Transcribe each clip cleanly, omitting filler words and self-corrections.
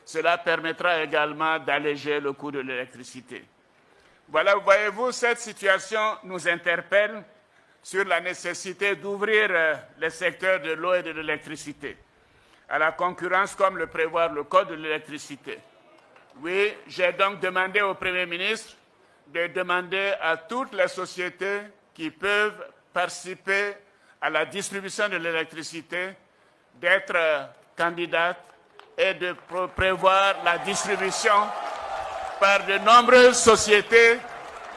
Cela permettra également d'alléger le coût de l'électricité. Voilà, voyez-vous, cette situation nous interpelle sur la nécessité d'ouvrir les secteurs de l'eau et de l'électricité à la concurrence comme le prévoit le Code de l'électricité. Oui, j'ai donc demandé au Premier ministre de demander à toutes les sociétés qui peuvent participer à la distribution de l'électricité d'être candidates et de prévoir la distribution par de nombreuses sociétés,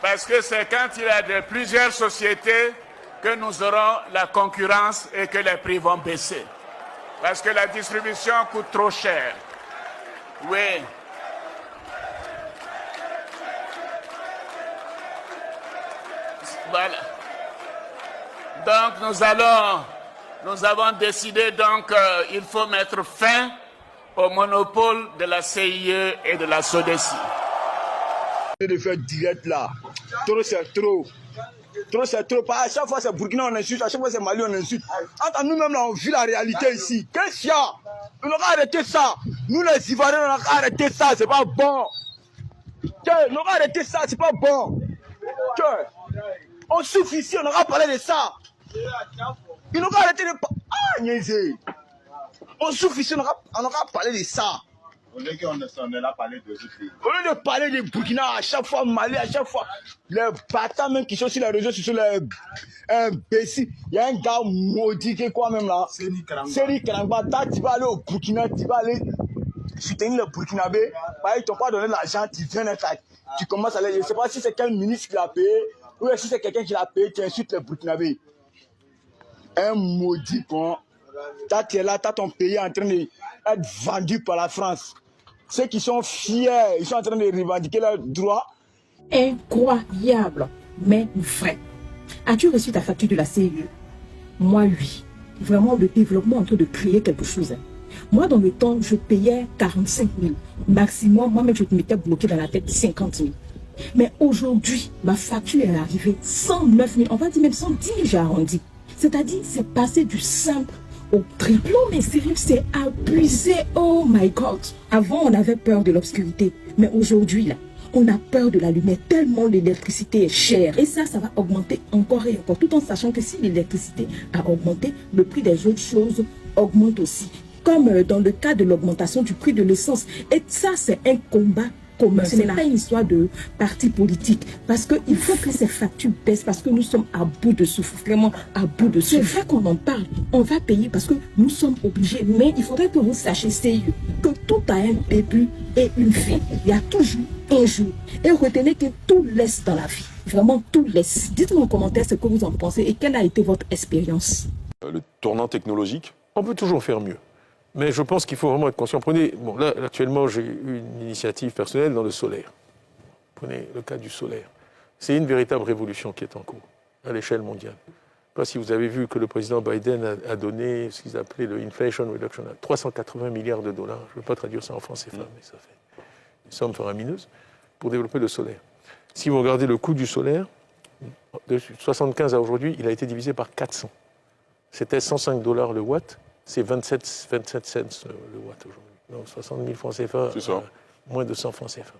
parce que c'est quand il y a de plusieurs sociétés que nous aurons la concurrence et que les prix vont baisser. Parce que la distribution coûte trop cher. Oui. Voilà. Donc nous avons décidé donc il faut mettre fin au monopole de la CIE et de la SODECI. De faire direct là, trop c'est trop. Trop c'est trop. À chaque fois c'est Burkina on insulte, à chaque fois c'est Mali on insulte. Entre nous-mêmes là on vit la réalité ici. Qu'est-ce qu'il y a? On a arrêté ça. Nous les Ivoiriens on a arrêté ça, c'est pas bon. On a arrêté ça, c'est pas bon. On souffre ici, on aura parlé de ça. Ils n'ont pas arrêté de... Ah, niaisé. On souffre ici, on aura parlé de ça. Au lieu qu'on est là parler de ce pays. Au lieu de parler de Burkina, à chaque fois Mali, à chaque fois, les bâtards même qui sont sur les réseaux sociaux, les imbéciles. Il y a un gars maudit qui est quoi même là. Seri Karangba. Tu vas aller au Burkina, tu vas aller soutenir le Burkinabé. Ils ne t'ont pas donné l'argent, tu viens là, tu commences à aller. Je ne sais pas si c'est quel ministre qui l'a payé, ou si c'est quelqu'un qui l'a payé, tu insultes le Burkinabé. Un maudit con. Tu es là, tu as ton pays en train d'être vendu par la France. Ceux qui sont fiers, ils sont en train de revendiquer leurs droits. Incroyable, mais vrai. As-tu reçu ta facture de la CIE? Moi, oui. Vraiment, le développement est en train de créer quelque chose. Moi, dans le temps, je payais 45 000. Maximum, moi-même, je m'étais bloqué dans la tête 50 000. Mais aujourd'hui, ma facture est arrivée 109 000. On va dire même 110 000, j'ai arrondi. C'est-à-dire, c'est passé du simple au triple. Non, mais sérieux, c'est abusé. Oh my God. Avant, on avait peur de l'obscurité. Mais aujourd'hui, là, on a peur de la lumière tellement l'électricité est chère. Et ça va augmenter encore et encore. Tout en sachant que si l'électricité a augmenté, le prix des autres choses augmente aussi. Comme dans le cas de l'augmentation du prix de l'essence. Et ça, c'est un combat commun. Ce n'est pas une histoire de parti politique. Parce qu'il faut que ces factures baissent. Parce que nous sommes à bout de souffle. Vraiment à bout de souffle. C'est vrai qu'on en parle. On va payer parce que nous sommes obligés. Mais il faudrait que vous sachiez, sérieux, que tout a un début et une fin. Il y a toujours un jour. Et retenez que tout laisse dans la vie. Vraiment tout laisse. Dites-moi en commentaire ce que vous en pensez et quelle a été votre expérience. Le tournant technologique, on peut toujours faire mieux. Mais je pense qu'il faut vraiment être conscient. Prenez, bon, là, actuellement, j'ai eu une initiative personnelle dans le solaire. Prenez le cas du solaire. C'est une véritable révolution qui est en cours, à l'échelle mondiale. Je ne sais pas si vous avez vu que le président Biden a donné ce qu'ils appelaient le Inflation Reduction Act, 380 milliards de dollars. Je ne veux pas traduire ça en français, mais ça fait une somme faramineuse pour développer le solaire. Si vous regardez le coût du solaire, de 1975 à aujourd'hui, il a été divisé par 400. C'était 105 $ le watt. C'est 27 cents le watt aujourd'hui. Donc 60 000 francs CFA, moins de 100 francs CFA.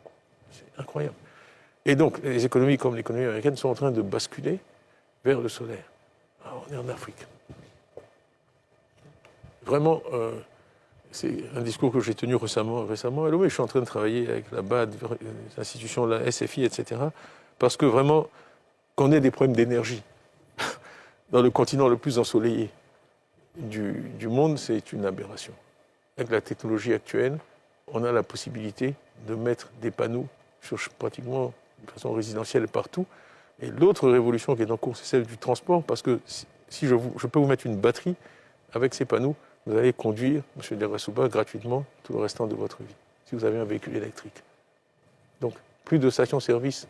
C'est incroyable. Et donc, les économies comme l'économie américaine sont en train de basculer vers le solaire. Alors, on est en Afrique. Vraiment, c'est un discours que j'ai tenu récemment à Lomé. Je suis en train de travailler avec la BAD, les institutions, la SFI, etc. Parce que vraiment, qu'on ait des problèmes d'énergie dans le continent le plus ensoleillé du monde, c'est une aberration. Avec la technologie actuelle, on a la possibilité de mettre des panneaux sur pratiquement de façon résidentielle partout. Et l'autre révolution qui est en cours, c'est celle du transport, parce que si je peux vous mettre une batterie avec ces panneaux, vous allez conduire, M. Derasouba, gratuitement tout le restant de votre vie, si vous avez un véhicule électrique. Donc, plus de stations-service,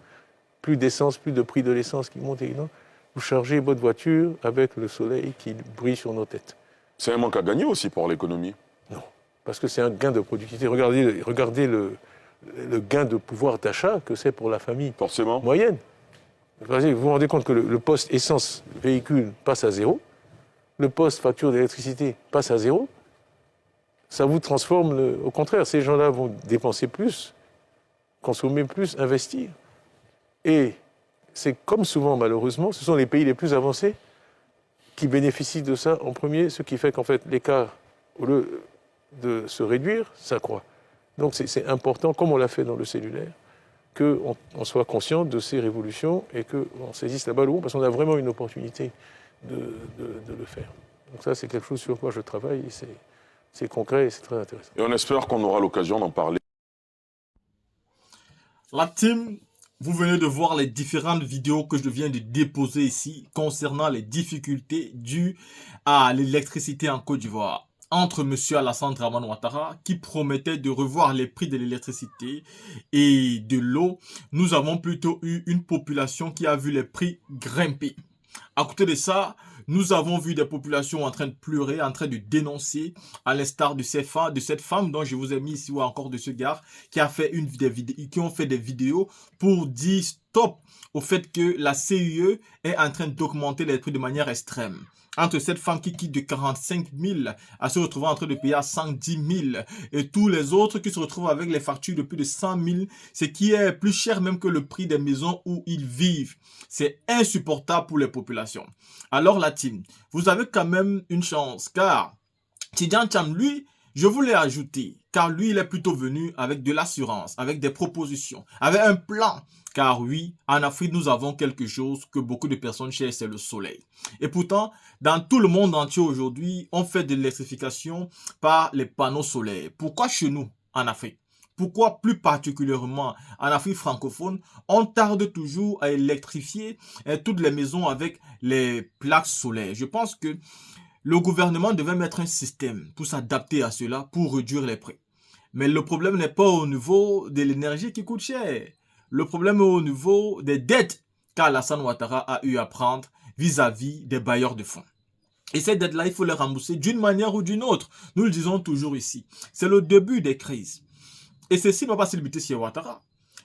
plus d'essence, plus de prix de l'essence qui monte et vous chargez votre voiture avec le soleil qui brille sur nos têtes. C'est un manque à gagner aussi pour l'économie. Non, parce que c'est un gain de productivité. Regardez le gain de pouvoir d'achat que c'est pour la famille moyenne. Vous vous rendez compte que le poste essence véhicule passe à 0, le poste facture d'électricité passe à 0. ça vous transforme. Au contraire, ces gens-là vont dépenser plus, consommer plus, investir. Et c'est comme souvent, malheureusement, ce sont les pays les plus avancés qui bénéficient de ça en premier, ce qui fait qu'en fait, l'écart, au lieu de se réduire, s'accroît. Donc c'est important, comme on l'a fait dans le cellulaire, qu'on soit conscient de ces révolutions et qu'on saisisse la balle au bon, parce qu'on a vraiment une opportunité de le faire. Donc ça, c'est quelque chose sur quoi je travaille, et c'est concret et c'est très intéressant. Et on espère qu'on aura l'occasion d'en parler. La team, vous venez de voir les différentes vidéos que je viens de déposer ici concernant les difficultés dues à l'électricité en Côte d'Ivoire. Entre M. Alassane Dramane Ouattara, qui promettait de revoir les prix de l'électricité et de l'eau, nous avons plutôt eu une population qui a vu les prix grimper. À côté de ça, nous avons vu des populations en train de pleurer, en train de dénoncer, à l'instar de cette femme dont je vous ai mis ici, ou encore de ce gars qui a fait qui ont fait des vidéos pour dire stop au fait que la CIE est en train d'augmenter les prix de manière extrême. Entre cette femme qui quitte de 45 000 à se retrouver en train de payer à 110 000 et tous les autres qui se retrouvent avec les factures de plus de 100 000, ce qui est plus cher même que le prix des maisons où ils vivent. C'est insupportable pour les populations. Alors la team, vous avez quand même une chance car Tidjane Thiam, lui, je voulais ajouter, car lui, il est plutôt venu avec de l'assurance, avec des propositions, avec un plan. Car oui, en Afrique, nous avons quelque chose que beaucoup de personnes cherchent, c'est le soleil. Et pourtant, dans tout le monde entier aujourd'hui, on fait de l'électrification par les panneaux solaires. Pourquoi chez nous, en Afrique? Pourquoi plus particulièrement en Afrique francophone, on tarde toujours à électrifier toutes les maisons avec les plaques solaires? Je pense que le gouvernement devait mettre un système pour s'adapter à cela, pour réduire les prix. Mais le problème n'est pas au niveau de l'énergie qui coûte cher. Le problème est au niveau des dettes qu'Alassane Ouattara a eu à prendre vis-à-vis des bailleurs de fonds. Et ces dettes-là, il faut les rembourser d'une manière ou d'une autre. Nous le disons toujours ici. C'est le début des crises. Et ceci ne va pas se limiter sur Ouattara.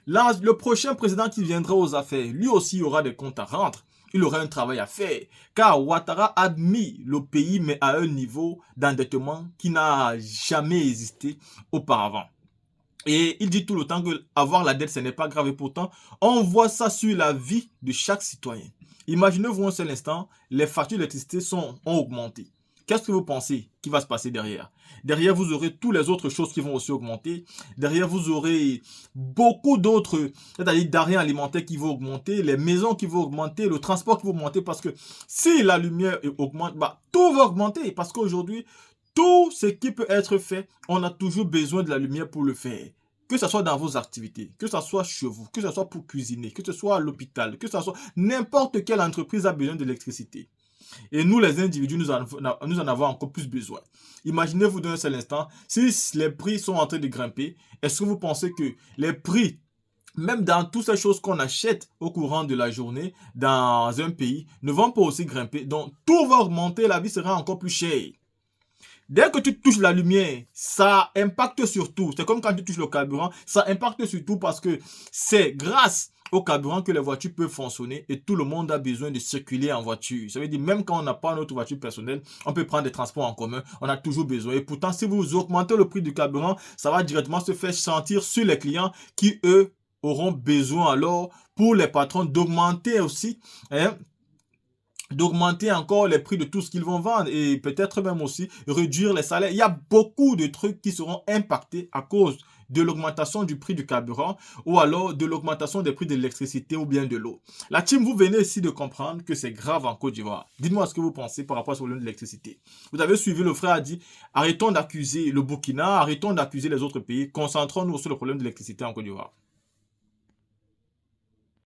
Là, le prochain président qui viendra aux affaires, lui aussi aura des comptes à rendre. Il aura un travail à faire. Car Ouattara a mis le pays, mais à un niveau d'endettement qui n'a jamais existé auparavant. Et il dit tout le temps que avoir la dette, ce n'est pas grave. Et pourtant, on voit ça sur la vie de chaque citoyen. Imaginez-vous un seul instant, les factures d'électricité ont augmenté. Qu'est-ce que vous pensez qui va se passer derrière? Derrière, vous aurez toutes les autres choses qui vont aussi augmenter. Derrière, vous aurez beaucoup d'autres, c'est-à-dire denrées alimentaires qui vont augmenter, les maisons qui vont augmenter, le transport qui va augmenter. Parce que si la lumière augmente, tout va augmenter. Parce qu'aujourd'hui, tout ce qui peut être fait, on a toujours besoin de la lumière pour le faire. Que ce soit dans vos activités, que ce soit chez vous, que ce soit pour cuisiner, que ce soit à l'hôpital, que ce soit n'importe quelle entreprise a besoin d'électricité. Et nous, les individus, nous en avons encore plus besoin. Imaginez-vous d'un seul instant, si les prix sont en train de grimper, est-ce que vous pensez que les prix, même dans toutes ces choses qu'on achète au courant de la journée dans un pays, ne vont pas aussi grimper? Donc, tout va augmenter, la vie sera encore plus chère. Dès que tu touches la lumière, ça impacte sur tout. C'est comme quand tu touches le carburant, ça impacte sur tout parce que c'est grâce au carburant que les voitures peuvent fonctionner et tout le monde a besoin de circuler en voiture. Ça veut dire même quand on n'a pas notre voiture personnelle, on peut prendre des transports en commun, on a toujours besoin. Et pourtant, si vous augmentez le prix du carburant, ça va directement se faire sentir sur les clients qui, eux, auront besoin alors pour les patrons d'augmenter aussi, d'augmenter encore les prix de tout ce qu'ils vont vendre et peut-être même aussi réduire les salaires. Il y a beaucoup de trucs qui seront impactés à cause de l'augmentation du prix du carburant ou alors de l'augmentation des prix de l'électricité ou bien de l'eau. La team, vous venez ici de comprendre que c'est grave en Côte d'Ivoire. Dites-moi ce que vous pensez par rapport au problème de l'électricité. Vous avez suivi, le frère a dit, arrêtons d'accuser le Burkina, arrêtons d'accuser les autres pays, concentrons-nous sur le problème de l'électricité en Côte d'Ivoire.